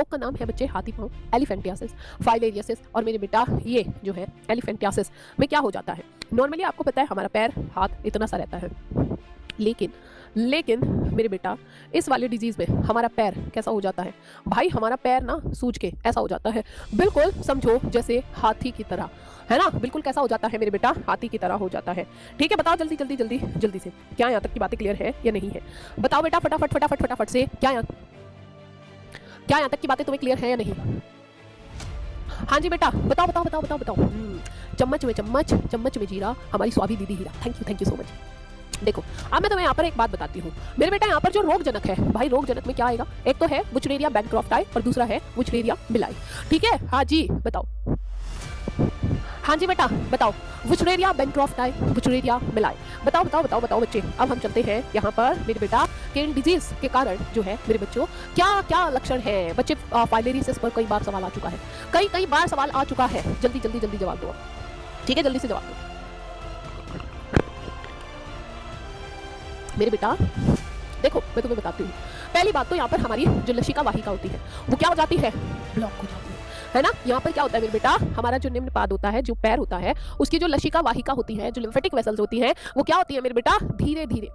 रोग का नाम है बच्चे हाथी पाँव, एलिफेंटियासिस, फाइलेरियासिस। और मेरे बेटा ये जो है एलिफेंटियासिस में क्या हो जाता है, नॉर्मली आपको पता है हमारा पैर हाथ इतना सा रहता है, लेकिन मेरे बेटा इस वाले डिजीज़ में हमारा पैर कैसा हो जाता है भाई, हमारा पैर ना सूज के ऐसा हो जाता है, बिल्कुल समझो जैसे हाथी की तरह, है ना, बिल्कुल कैसा हो जाता है मेरे बेटा, हाथी की तरह हो जाता है। ठीक है, बताओ जल्दी जल्दी जल्दी जल्दी से, क्या यहाँ तक की बातें क्लियर है या नहीं है? बताओ बेटा फटाफट फटाफट फटाफट से, क्या यहाँ तक की बातें तुम्हें क्लियर है या नहीं? हाँ जी बेटा, बताओ बताओ बताओ बताओ बताओ। चम्मच में चम्मच, चम्मच में जीरा, हमारी स्वाभी दीदी हीरा। Thank you so much. देखो अब मैं तुम्हें यहाँ पर एक बात बताती हूँ मेरे बेटा, यहाँ पर जो रोगजनक है भाई, रोगजनक में क्या आएगा, एक तो है वुचरेरिया बैनक्रॉफ्टाई और दूसरा है वुचरेरिया मिलाई। ठीक है, हाँ जी बताओ, हाँ जी बेटा बताओ, वुचरेरिया बैनक्रॉफ्टाई, वुचरेरिया मिलाई, बताओ बताओ बताओ बताओ बच्चे। अब हम चलते हैं यहाँ पर मेरे बेटा कि इन डिजीज के कारण जो है मेरे बच्चों क्या क्या लक्षण है बच्चे। फाइलेरियासिस पर कई बार सवाल आ चुका है, कई बार सवाल आ चुका है, जल्दी जल्दी जल्दी जवाब दो। ठीक है, जल्दी से जवाब दो मेरे बेटा। देखो मैं तुम्हें बताती हूँ, पहली बात तो यहाँ पर हमारी जो लसिका वाहिका होती है वो क्या हो जाती है, ब्लॉक हो जाती है ना। यहाँ पर क्या होता है मेरे बेटा, हमारा जो निम्न पाद होता है, जो पैर होता है, उसकी जो लसिका वाहिका होती है, जो लिम्फेटिक वेसल्स होती हैं, वो क्या होती है मेरे बेटा, धीरे धीरे,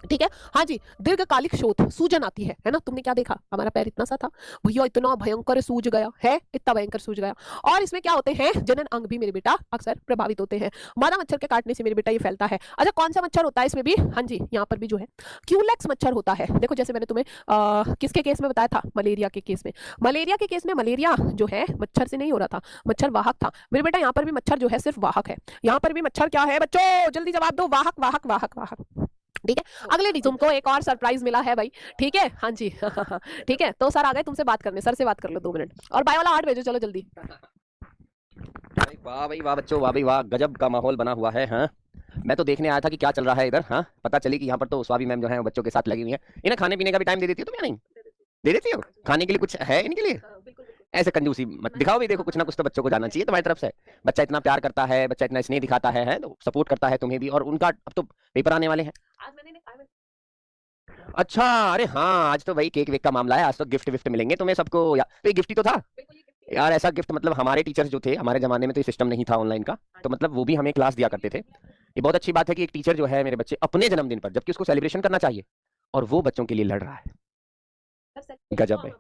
ठीक है, हाँ जी, दीर्घकालिक शोथ, सूजन आती है ना। तुमने क्या देखा, हमारा पैर इतना सा था भैया, इतना भयंकर सूज गया है, इतना भयंकर सूज गया। और इसमें क्या होते हैं, जनन अंग भी मेरे बेटा अक्सर प्रभावित होते हैं, मादा मच्छर के काटने से मेरे बेटा ये फैलता है। अच्छा कौन सा मच्छर होता है इसमें भी, हाँ जी यहाँ पर भी जो है क्यूलेक्स मच्छर होता है। देखो जैसे मैंने तुम्हें किसके केस में बताया था, मलेरिया के केस में, मलेरिया जो है मच्छर से नहीं हो रहा था, मच्छर वाहक था मेरे बेटा। यहाँ पर भी मच्छर जो है सिर्फ वाहक है, यहाँ पर भी मच्छर क्या है बच्चों, जल्दी जवाब दो, वाहक वाहक वाहक वाहक। ठीक है, अगले दिन तुमको एक और सरप्राइज मिला है भाई। ठीक है, हाँ जी ठीक है, तो सर आ गए तुमसे बात करने, सर से बात कर लो 2 मिनट, और बाय वाला 8 भेजो, चलो जल्दी। वाह भाई वाह बच्चों, वाह भाई वाह, गजब का माहौल बना हुआ है। हाँ, मैं तो देखने आया था कि क्या चल रहा है इधर। हाँ, पता चली कि यहाँ पर तो स्वाभी मैम जो है बच्चों के साथ लगी हुई है। इन्हें खाने पीने का भी टाइम दे देती हो तुम या नहीं? दे देती हो, खाने के लिए कुछ है इनके लिए? ऐसे कंजूसी मत दिखाओ भी, देखो कुछ ना कुछ तो बच्चों को जाना चाहिए तुम्हारी तरफ से। बच्चा इतना प्यार करता है, बच्चा इतना स्नेह दिखाता है तो सपोर्ट करता है तुम्हें भी। और उनका अब तो पेपर आने वाले हैं। अच्छा, अरे हाँ, आज तो वही केक वेक का मामला है, आज तो गिफ्ट विफ्ट मिलेंगे तुम्हें सबको। तो ये गिफ्ट ही तो था यार, ऐसा गिफ्ट मतलब हमारे टीचर्स जो थे, हमारे जमाने में तो ये सिस्टम नहीं था ऑनलाइन का, तो मतलब वो भी हमें क्लास दिया करते थे। ये बहुत अच्छी बात है कि एक टीचर जो है मेरे बच्चे अपने जन्मदिन पर, जबकि उसको सेलिब्रेशन करना चाहिए, और वो बच्चों के लिए लड़ रहा है। गजब है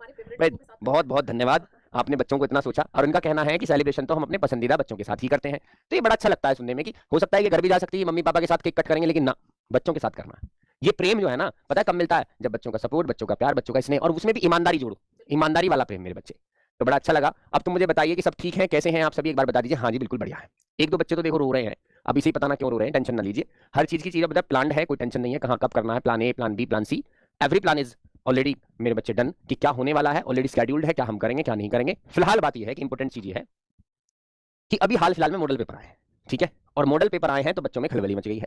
भाई, बहुत बहुत धन्यवाद, आपने बच्चों को इतना सोचा। और उनका कहना है कि सेलिब्रेशन तो हम अपने पसंदीदा बच्चों के साथ ही करते हैं। तो ये बड़ा अच्छा लगता है सुनने में कि हो सकता है कि घर भी जा सकती है, मम्मी पापा के साथ केक कट करेंगे, लेकिन ना, बच्चों के साथ करना है। ये प्रेम जो है ना, पता है कब मिलता है, जब बच्चों का सपोर्ट, बच्चों का प्यार, बच्चों का स्नेह, और उसमें भी ईमानदारी जोड़ो, ईमानदारी वाला प्रेम मेरे बच्चे। तो बड़ा अच्छा लगा। अब तुम मुझे बताइए कि सब ठीक है, कैसे हैं आप सभी, एक बार बता दीजिए। हाँ जी बिल्कुल बढ़िया है। एक दो बच्चे तो देखो रो रहे हैं, अब इसी पता ना क्यों रो रहे हैं, टेंशन ना लीजिए, हर चीज की चीज मतलब प्लान है, कोई टेंशन नहीं है, कहाँ कब करना है, plan A, plan B, plan C, every plan is already मेरे बच्चे डन, कि क्या होने वाला है ऑलरेडी शेड्यूल्ड है, क्या हम करेंगे क्या नहीं करेंगे। फिलहाल बात यह है कि इंपॉर्टेंट चीज ये है कि अभी हाल फिलहाल में मॉडल पेपर आए हैं, ठीक है, और मॉडल पेपर आए हैं तो बच्चों में खलबली मच गई है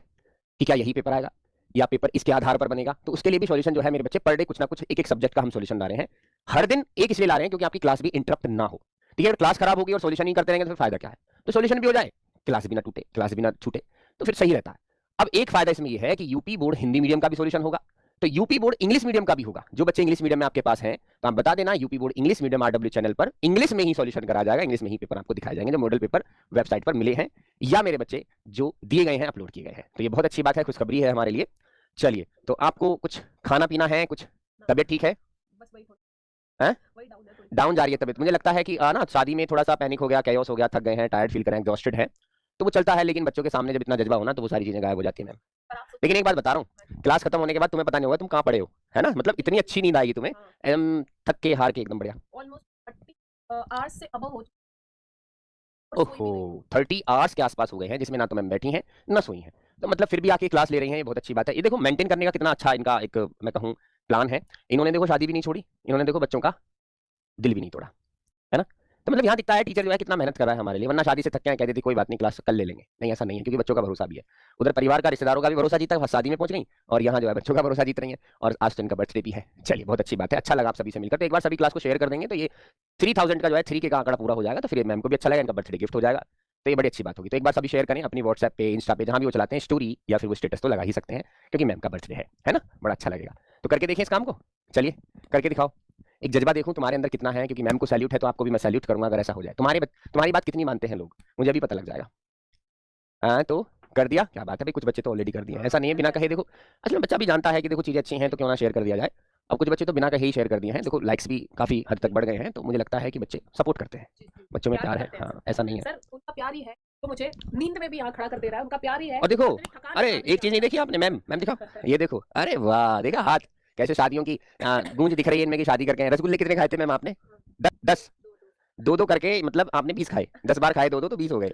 कि क्या यही पेपर आएगा या पेपर इसके आधार पर बनेगा। तो उसके लिए भी सॉल्यूशन जो है मेरे बच्चे, पर डे कुछ ना कुछ एक एक सब्जेक्ट का हम सॉल्यूशन ला रहे हैं। हर दिन एक इसलिए ला रहे हैं क्योंकि आपकी क्लास भी इंटरप्ट ना हो। ठीक है, क्लास खराब होगी और सॉल्यूशन नहीं करते रहेंगे तो फिर फायदा क्या है। तो सॉल्यूशन भी हो जाए, क्लास भी ना टूटे, क्लास भी ना छूटे, तो फिर सही रहता है। अब एक फायदा इसमें यह है कि यूपी बोर्ड हिंदी मीडियम का भी सॉल्यूशन होगा, तो यूपी बोर्ड इंग्लिश मीडियम का भी होगा। जो बच्चे इंग्लिश मीडियम में आपके पास हैं तो आप बता देना, UP board English medium RW channel पर इंग्लिश में ही सॉल्यूशन करा जाएगा, इंग्लिश में ही पेपर आपको दिखाए जाएंगे, जो मॉडल पेपर वेबसाइट पर मिले हैं या मेरे बच्चे जो दिए गए हैं, अपलोड किए गए हैं। तो ये बहुत अच्छी बात है, खुशखबरी है हमारे लिए। चलिए, तो आपको कुछ खाना पीना है, कुछ तबियत ठीक है? डाउन जा रही है तबियत, मुझे लगता है कि ना शादी में थोड़ा सा पैनिक हो गया, कैओस हो गया, थक गए हैं, टायर्ड फील कर रहे हैं, एग्जॉस्टेड है, तो वो चलता है। लेकिन बच्चों के सामने जब इतना जज्बा हो ना, तो वो सारी चीजें गायब हो जाती है मैम। लेकिन एक बात बता रहा हूँ, क्लास खत्म होने के बाद तुम्हें पता नहीं होगा तुम कहाँ पड़े हो, है ना, मतलब इतनी अच्छी नींद आएगी तुम्हें, एकदम थक के हार के एकदम बढ़िया। ओहो, 30 आवर्स के आसपास हो गए हैं जिसमें ना तो मैम बैठी हैं ना सोई हैं, तो मतलब फिर भी आके क्लास ले रही हैं, ये बहुत अच्छी बात है। ये देखो मेंटेन करने का कितना अच्छा इनका एक मैं कहूँ प्लान है। इन्होंने देखो शादी भी नहीं छोड़ी, इन्होंने देखो बच्चों का दिल भी नहीं तोड़ा, है ना। तो मतलब यहाँ दिखता है टीचर जो है कितना मेहनत कर रहा है हमारे लिए, वरना शादी से थक के कह देती कोई बात नहीं क्लास कल ले लेंगे, नहीं ऐसा नहीं है, क्योंकि बच्चों का भरोसा भी है। उधर परिवार का, रिश्तेदारों का भी भरोसा जीता है, शादी में पहुंच गई, और यहाँ जो है बच्चों का भरोसा जीत रही है, और आज तो इनका बर्थडे भी है। चलिए बहुत अच्छी बात है, अच्छा लगा आप सभी से मिलकर। तो एक बार सभी क्लास को शेयर कर देंगे तो ये 3000 का जो है 3 का आंकड़ा पूरा हो जाएगा, तो फिर मैम को भी अच्छा लगेगा, इनका बर्थडे गिफ्ट हो जाएगा, तो ये बड़ी अच्छी बात होगी। तो एक बार सभी शेयर करें अपनी व्हाट्सएप पे, इंस्टा पे, जहां भी वो चलाते हैं स्टोरी या फिर वो स्टेटस तो लगा ही सकते हैं, क्योंकि मैम का बर्थडे है ना, बड़ा अच्छा लगेगा। तो करके देखिए इस काम को, चलिए करके दिखाओ। एक जज्बा देखूं तुम्हारे अंदर कितना है, क्योंकि मैम को सैल्यूट है तो आपको भी मैं सैल्यूट करूंगा अगर ऐसा हो जाए। तुम्हारी बात कितनी मानते हैं लोग, मुझे भी पता लग जाएगा। हाँ तो कर दिया, क्या बात है भाई, कुछ बच्चे तो ऑलरेडी कर दिए हैं, ऐसा नहीं है बिना कहे। देखो असल में बच्चा भी जानता है कि देखो चीज़ें अच्छी हैं तो क्यों ना शेयर कर दिया जाए। अब कुछ बच्चे तो बिना कहे ही शेयर कर दिए हैं, देखो लाइक्स भी काफ़ी हद तक बढ़ गए हैं, तो मुझे लगता है कि बच्चे सपोर्ट करते हैं, बच्चों में प्यार है। हाँ ऐसा नहीं है। सर उनका प्यार ही है तो मुझे नींद में भी यहाँ खड़ा कर दे रहा है, उनका प्यार ही है। और देखो, थकान अरे हटा एक चीज़ नहीं देखी आपने, मैम मैम दिखा, ये देखो, अरे वाह, देखा हाथ कैसे शादियों की गूंज दिख रही है इनमें कि शादी करके हैं। रसगुल्ले कितने खाए थे मैम आपने? 10 दो करके, मतलब आपने 20 खाए, 10 बार खाए दो तो 20 हो गए।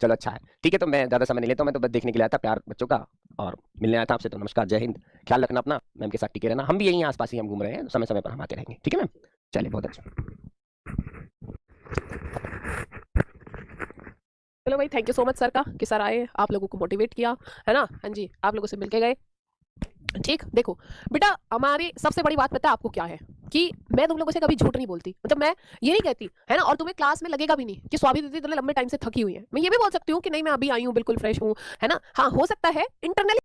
चलो अच्छा है, ठीक है, तो मैं ज़्यादा समय नहीं लेता हूँ, मैं तो बस देखने के लिए आया था प्यार बच्चों का और मिलने आया था आपसे। तो नमस्कार, जय हिंद, ख्याल रखना अपना, मैम के साथ टिके रहना, हम भी यहीं आसपास ही हम घूम रहे हैं, समय समय पर हम आते रहेंगे, ठीक है मैम? चलिए बहुत अच्छा। चलो भाई, thank you so much sir का कि सर आए, आप लोगों को मोटिवेट किया, है ना? हाँ जी, आप लोगों से मिलके गए। ठीक, देखो बेटा, हमारी सबसे बड़ी बात पता है आपको क्या है कि मैं तुम लोगों से कभी झूठ नहीं बोलती, मतलब मैं ये नहीं कहती, है ना? और तुम्हें क्लास में लगेगा भी नहीं कि स्वाति दीदी इतने लंबे टाइम से थकी हुई है। मैं ये भी बोल सकती हूँ कि नहीं, मैं अभी आई हूँ, बिल्कुल फ्रेश हूँ, है ना? हाँ, हो सकता है इंटरनली